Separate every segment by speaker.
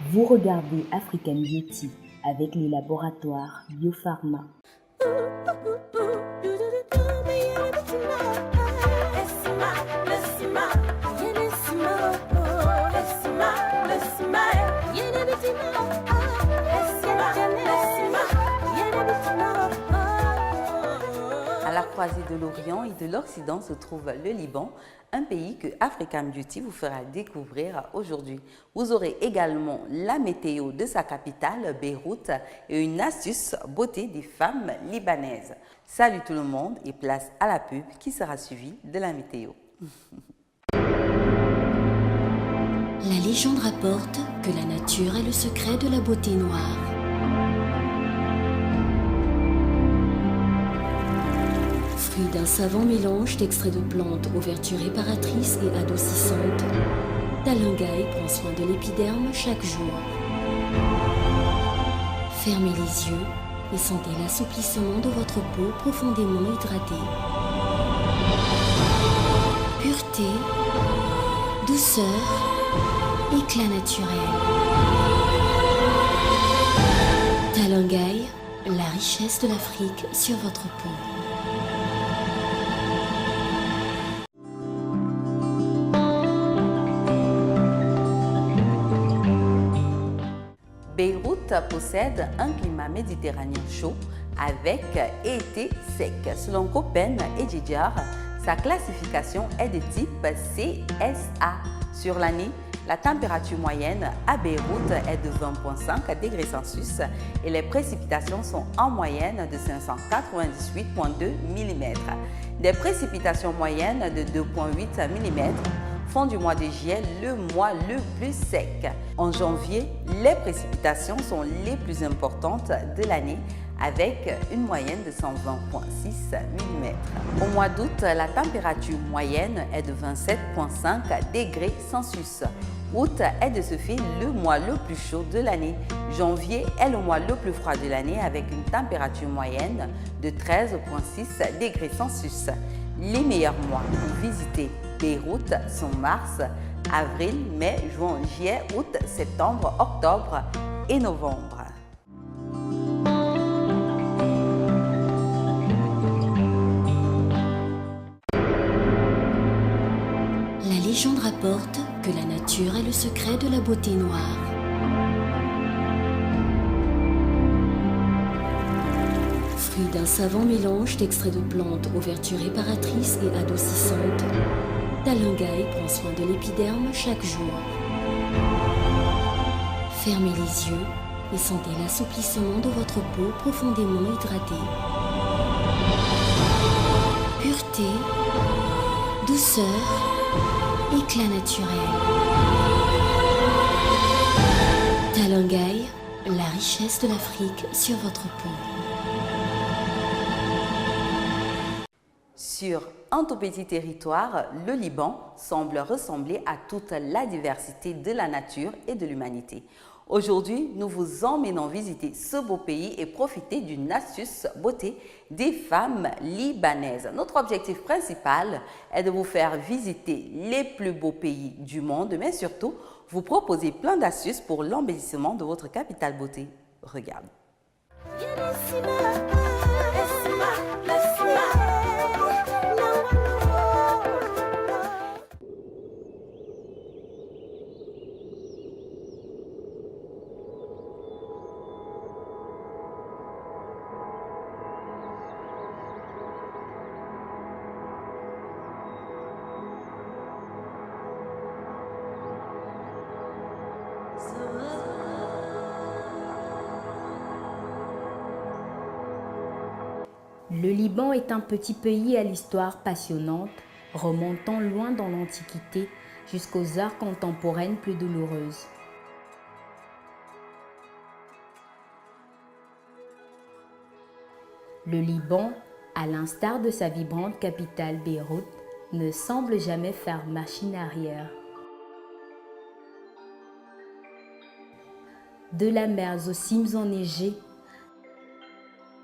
Speaker 1: Vous regardez African Beauty avec les laboratoires Biopharma.
Speaker 2: À la croisée de l'Orient et de l'Occident se trouve le Liban, un pays que African Beauty vous fera découvrir aujourd'hui. Vous aurez également la météo de sa capitale, Beyrouth, et une astuce beauté des femmes libanaises. Salut tout le monde et place à la pub qui sera suivie de la météo.
Speaker 3: La légende rapporte que la nature est le secret de la beauté noire. Fruit d'un savant mélange d'extraits de plantes aux vertus réparatrices et adoucissantes, Talangaï prend soin de l'épiderme chaque jour. Fermez les yeux et sentez l'assouplissement de votre peau profondément hydratée. Pureté, douceur, éclat naturel. Talangaï, la richesse de l'Afrique sur votre peau.
Speaker 2: Beyrouth possède un climat méditerranéen chaud avec été sec. Selon Köppen et Djidjar, sa classification est de type CSA. Sur l'année, la température moyenne à Beyrouth est de 20,5 degrés Celsius et les précipitations sont en moyenne de 598,2 mm. Des précipitations moyennes de 2,8 mm font du mois de juillet le mois le plus sec. En janvier, les précipitations sont les plus importantes de l'année avec une moyenne de 120,6 mm. Au mois d'août, la température moyenne est de 27,5 degrés Celsius. Août est de ce fait le mois le plus chaud de l'année. Janvier est le mois le plus froid de l'année avec une température moyenne de 13,6 degrés Celsius. Les meilleurs mois pour visiter Beyrouth sont mars, avril, mai, juin, juillet, août, septembre, octobre et novembre.
Speaker 3: La légende rapporte que la nature est le secret de la beauté noire. Fruit d'un savant mélange d'extraits de plantes aux vertus réparatrices et adoucissantes, Talangaï prend soin de l'épiderme chaque jour. Fermez les yeux et sentez l'assouplissement de votre peau profondément hydratée. Pureté, douceur, éclat naturel. Talangaï, la richesse de l'Afrique sur votre peau.
Speaker 2: Sur un tout petit territoire, le Liban semble ressembler à toute la diversité de la nature et de l'humanité. Aujourd'hui, nous vous emmenons visiter ce beau pays et profiter d'une astuce beauté des femmes libanaises. Notre objectif principal est de vous faire visiter les plus beaux pays du monde, mais surtout, vous proposer plein d'astuces pour l'embellissement de votre capitale beauté. Regarde.
Speaker 1: Le Liban est un petit pays à l'histoire passionnante, remontant loin dans l'Antiquité jusqu'aux arts contemporaines plus douloureuses. Le Liban, à l'instar de sa vibrante capitale Beyrouth, ne semble jamais faire machine arrière. De la mer aux cimes enneigées,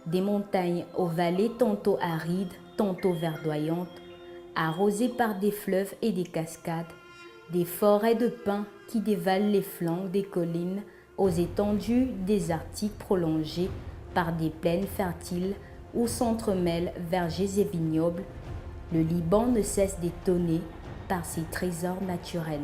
Speaker 1: des montagnes aux vallées tantôt arides, tantôt verdoyantes, arrosées par des fleuves et des cascades, des forêts de pins qui dévalent les flancs des collines aux étendues désertiques prolongées par des plaines fertiles où s'entremêlent vergers et vignobles, le Liban ne cesse d'étonner par ses trésors naturels.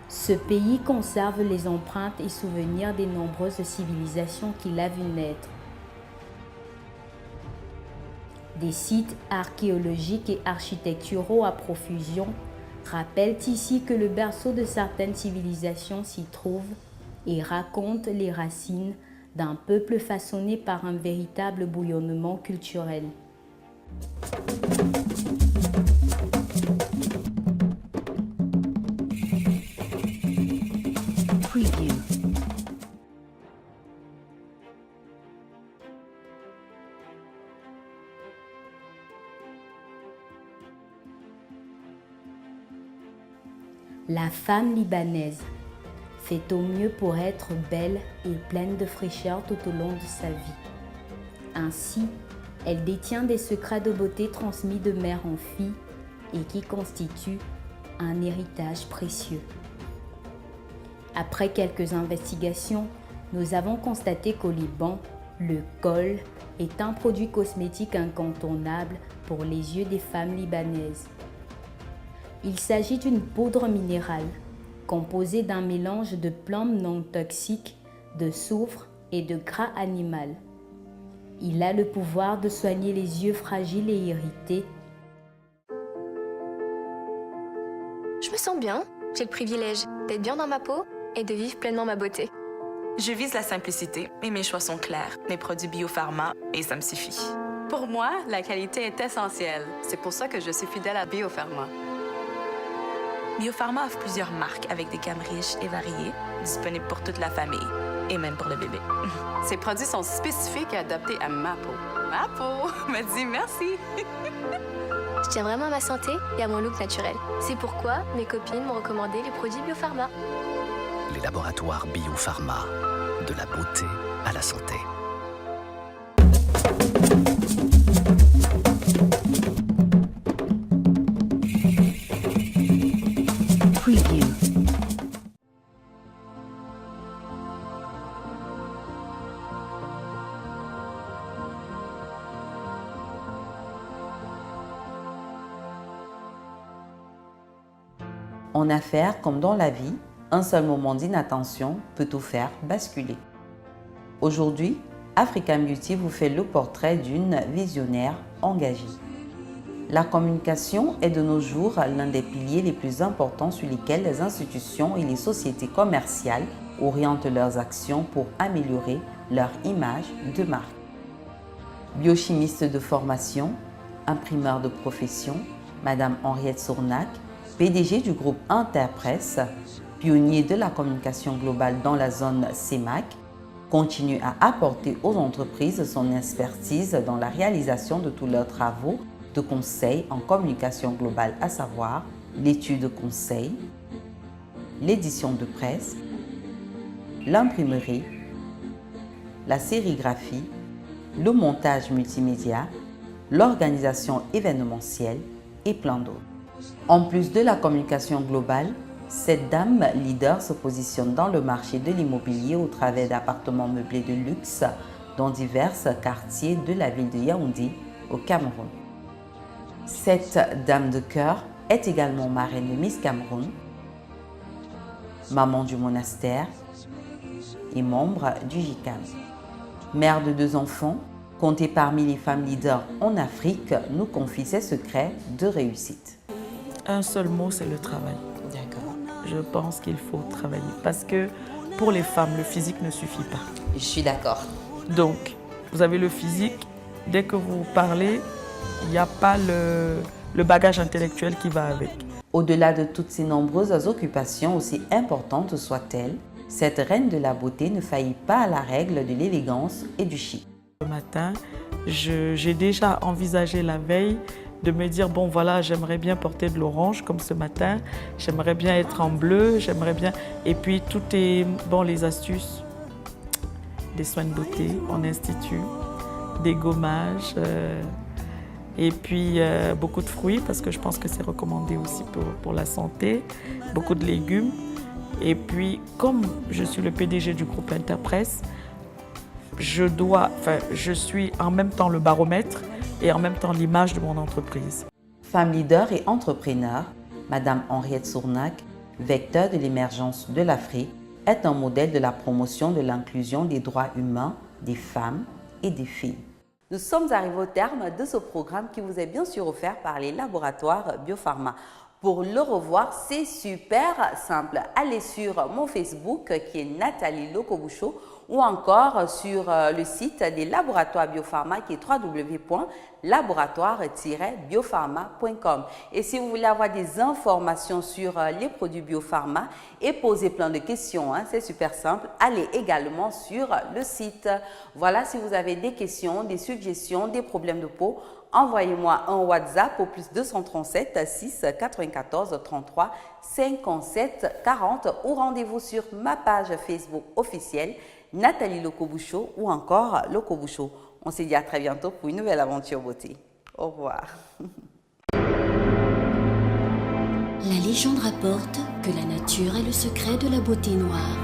Speaker 1: Ce pays conserve les empreintes et souvenirs des nombreuses civilisations qu'il a vues naître. Des sites archéologiques et architecturaux à profusion rappellent ici que le berceau de certaines civilisations s'y trouve et racontent les racines d'un peuple façonné par un véritable bouillonnement culturel. Preview. La femme libanaise fait au mieux pour être belle et pleine de fraîcheur tout au long de sa vie. Ainsi, elle détient des secrets de beauté transmis de mère en fille et qui constituent un héritage précieux. Après quelques investigations, nous avons constaté qu'au Liban, le khol est un produit cosmétique incontournable pour les yeux des femmes libanaises. Il s'agit d'une poudre minérale composée d'un mélange de plantes non toxiques, de soufre et de gras animal. Il a le pouvoir de soigner les yeux fragiles et irrités.
Speaker 4: Je me sens bien, j'ai le privilège d'être bien dans ma peau et de vivre pleinement ma beauté.
Speaker 5: Je vise la simplicité et mes choix sont clairs. Mes produits biopharma et ça me suffit.
Speaker 2: Pour moi, la qualité est essentielle. C'est pour ça que je suis fidèle à Biopharma.
Speaker 5: Biopharma offre plusieurs marques avec des gammes riches et variées, disponibles pour toute la famille et même pour le bébé.
Speaker 2: Ces produits sont spécifiques et adaptés à ma peau. Ma peau me dit merci.
Speaker 4: Je tiens vraiment à ma santé et à mon look naturel. C'est pourquoi mes copines m'ont recommandé les produits Biopharma.
Speaker 6: Les laboratoires Biopharma, de la beauté à la santé.
Speaker 1: Preview.
Speaker 2: En affaires comme dans la vie, un seul moment d'inattention peut tout faire basculer. Aujourd'hui, African Beauty vous fait le portrait d'une visionnaire engagée. La communication est de nos jours l'un des piliers les plus importants sur lesquels les institutions et les sociétés commerciales orientent leurs actions pour améliorer leur image de marque. Biochimiste de formation, imprimeur de profession, Madame Henriette Sournac, PDG du groupe Interpresse, pionnier de la communication globale dans la zone CEMAC, continue à apporter aux entreprises son expertise dans la réalisation de tous leurs travaux de conseil en communication globale, à savoir l'étude conseil, l'édition de presse, l'imprimerie, la sérigraphie, le montage multimédia, l'organisation événementielle et plein d'autres. En plus de la communication globale, cette dame leader se positionne dans le marché de l'immobilier au travers d'appartements meublés de luxe dans divers quartiers de la ville de Yaoundé, au Cameroun. Cette dame de cœur est également marraine de Miss Cameroun, maman du monastère et membre du JICAM. Mère de 2 enfants, comptée parmi les femmes leaders en Afrique, nous confie ses secrets de réussite.
Speaker 7: Un seul mot, c'est le travail.
Speaker 2: D'accord.
Speaker 7: Je pense qu'il faut travailler parce que pour les femmes, le physique ne suffit pas.
Speaker 2: Je suis d'accord.
Speaker 7: Donc, vous avez le physique, dès que vous parlez, il n'y a pas le bagage intellectuel qui va avec.
Speaker 2: Au-delà de toutes ces nombreuses occupations, aussi importantes soient-elles, cette reine de la beauté ne faillit pas à la règle de l'élégance et du chic.
Speaker 7: Le matin, j'ai déjà envisagé la veille de me dire, bon voilà, j'aimerais bien porter de l'orange comme ce matin, j'aimerais bien être en bleu, j'aimerais bien... Et puis tout est... Bon, les astuces des soins de beauté en institut, des gommages et puis beaucoup de fruits parce que je pense que c'est recommandé aussi pour la santé, beaucoup de légumes. Et puis, comme je suis le PDG du groupe Interpresse, je suis en même temps le baromètre et en même temps l'image de mon entreprise.
Speaker 2: Femme leader et entrepreneur, Madame Henriette Sournac, vecteur de l'émergence de l'Afrique, est un modèle de la promotion de l'inclusion des droits humains des femmes et des filles. Nous sommes arrivés au terme de ce programme qui vous est bien sûr offert par les laboratoires Biopharma. Pour le revoir, c'est super simple. Allez sur mon Facebook qui est Nathalie Lokoboucho ou encore sur le site des laboratoires Biopharma qui est www.laboratoire-biopharma.com. Et si vous voulez avoir des informations sur les produits Biopharma et poser plein de questions, c'est super simple, allez également sur le site. Voilà, si vous avez des questions, des suggestions, des problèmes de peau, envoyez-moi un WhatsApp au plus 237 6 94 33 57 40 ou rendez-vous sur ma page Facebook officielle Nathalie Lokoboucho ou encore Lokoboucho. On se dit à très bientôt pour une nouvelle aventure beauté. Au revoir.
Speaker 3: La légende rapporte que la nature est le secret de la beauté noire.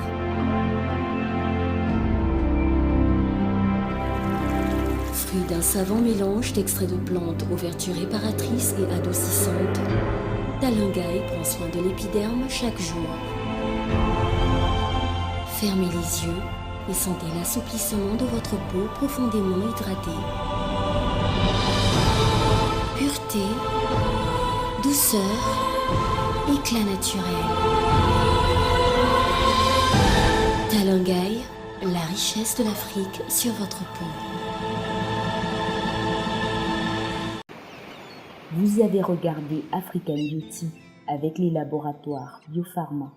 Speaker 3: Fruit d'un savant mélange d'extraits de plantes aux vertus réparatrices et adoucissantes, Dalungaï prend soin de l'épiderme chaque jour. Fermez les yeux et sentez l'assouplissement de votre peau profondément hydratée. Pureté, douceur, éclat naturel. Dalungaï, la richesse de l'Afrique sur votre peau.
Speaker 1: Vous avez regardé African Beauty avec les laboratoires Biopharma.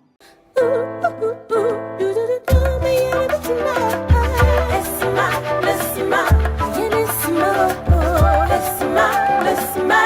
Speaker 8: Laisse-moi